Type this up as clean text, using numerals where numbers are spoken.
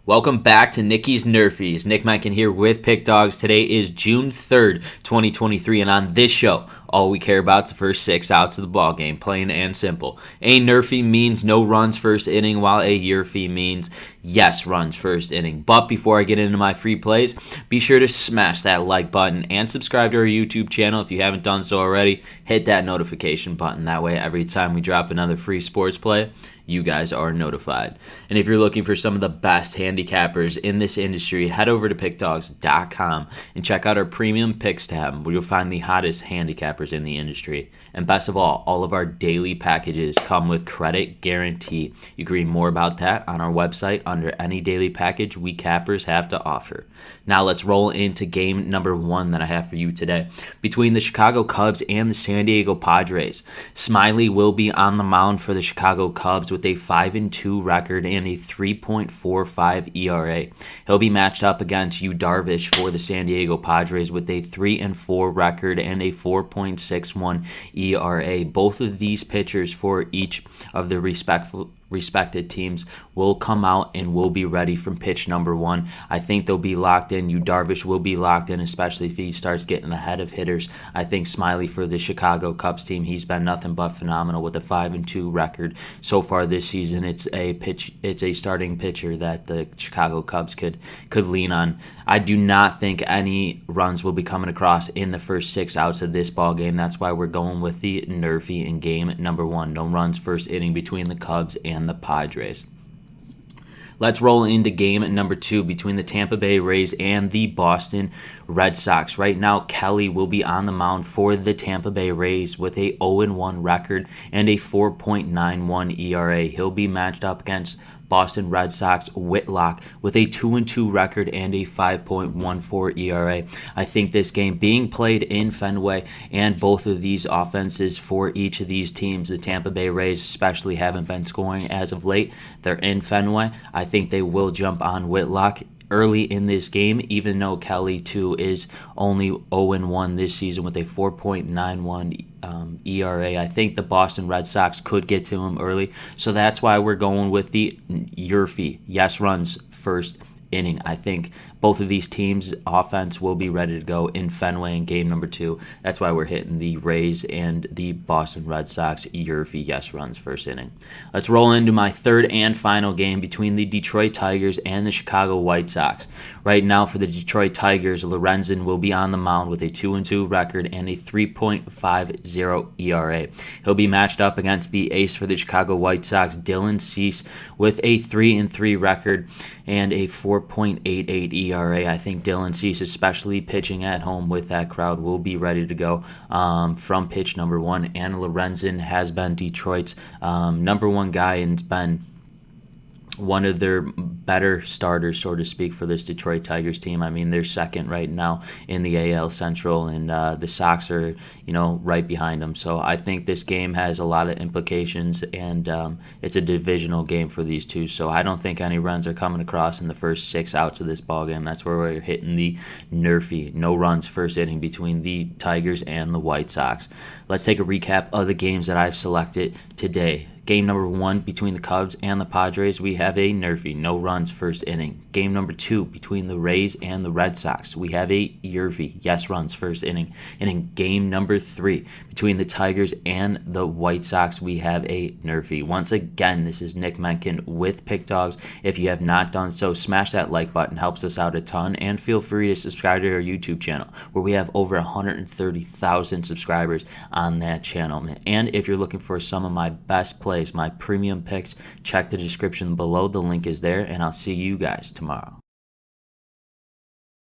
Welcome back to Nicky's Nerfies. Nick Mencken here with Pickdawgz. Today is June 3rd, 2023, and on this show, all we care about is the first 6 outs of the ball game, plain and simple. A Nerfie means no runs first inning, while a YRFI means yes runs first inning. But before I get into my free plays, be sure to smash that like button and subscribe to our YouTube channel if you haven't done so already. Hit that notification button. That way, every time we drop another free sports play, you guys are notified. And if you're looking for some of the best handicappers in this industry, head over to Pickdawgz.com and check out our premium picks tab, where you'll find the hottest handicappers in the industry. And best of all of our daily packages come with credit guarantee. You can read more about that on our website under any daily package we cappers have to offer. Now let's roll into game number 1 that I have for you today. Between the Chicago Cubs and the San Diego Padres, Smiley will be on the mound for the Chicago Cubs with a 5-2 record and a 3.45 ERA. He'll be matched up against Yu Darvish for the San Diego Padres with a 3-4 record and a 4.61 ERA. Both of these pitchers for each of the respected teams will come out and will be ready from pitch number 1. I think they'll be locked in. Yu Darvish will be locked in, especially if he starts getting ahead of hitters. I think Smiley for the Chicago Cubs team, he's been nothing but phenomenal with a 5-2 record so far this season. It's a starting pitcher that the Chicago Cubs could lean on. I do not think any runs will be coming across in the first 6 outs of this ball game. That's why we're going with the Nerfie in game number 1. No runs first inning between the Cubs and the Padres. Let's roll into game number 2 between the Tampa Bay Rays and the Boston Red Sox. Right now, Kelly will be on the mound for the Tampa Bay Rays with a 0-1 record and a 4.91 ERA. He'll be matched up against Boston Red Sox Whitlock with a 2-2 record and a 5.14 ERA. I think this game being played in Fenway, and both of these offenses for each of these teams, the Tampa Bay Rays especially, haven't been scoring as of late. They're in Fenway. I think they will jump on Whitlock early in this game, even though Kelly too is only 0-1 this season with a 4.91 ERA. I think the Boston Red Sox could get to him early, so that's why we're going with the YRFI, yes runs first inning. I think both of these teams' offense will be ready to go in Fenway in game number 2. That's why we're hitting the Rays and the Boston Red Sox YRFI yes runs first inning. Let's roll into my third and final game between the Detroit Tigers and the Chicago White Sox. Right now for the Detroit Tigers, Lorenzen will be on the mound with a 2-2 record and a 3.50 ERA. He'll be matched up against the ace for the Chicago White Sox, Dylan Cease, with a 3-3 record and a 4.88 ERA. I think Dylan Cease, especially pitching at home with that crowd, will be ready to go from pitch number 1. And Lorenzen has been Detroit's number 1 guy and been one of their better starters, so to speak, for this Detroit Tigers team. I mean, they're second right now in the AL Central, and the Sox are, right behind them. So I think this game has a lot of implications, and it's a divisional game for these two. So I don't think any runs are coming across in the first 6 outs of this ball game. That's where we're hitting the Nerfie. No runs first inning between the Tigers and the White Sox. Let's take a recap of the games that I've selected today. Game number 1 between the Cubs and the Padres, we have a Nerfie, no runs first inning. Game number 2 between the Rays and the Red Sox, we have a YRFI, yes runs first inning. And in game number 3 between the Tigers and the White Sox, we have a Nerfie. Once again, this is Nick Mencken with Pickdawgz. If you have not done so, smash that like button, helps us out a ton, and feel free to subscribe to our YouTube channel, where we have over 130,000 subscribers on that channel. And if you're looking for some of my best plays, my premium picks, check the description below. The link is there, and I'll see you guys tomorrow.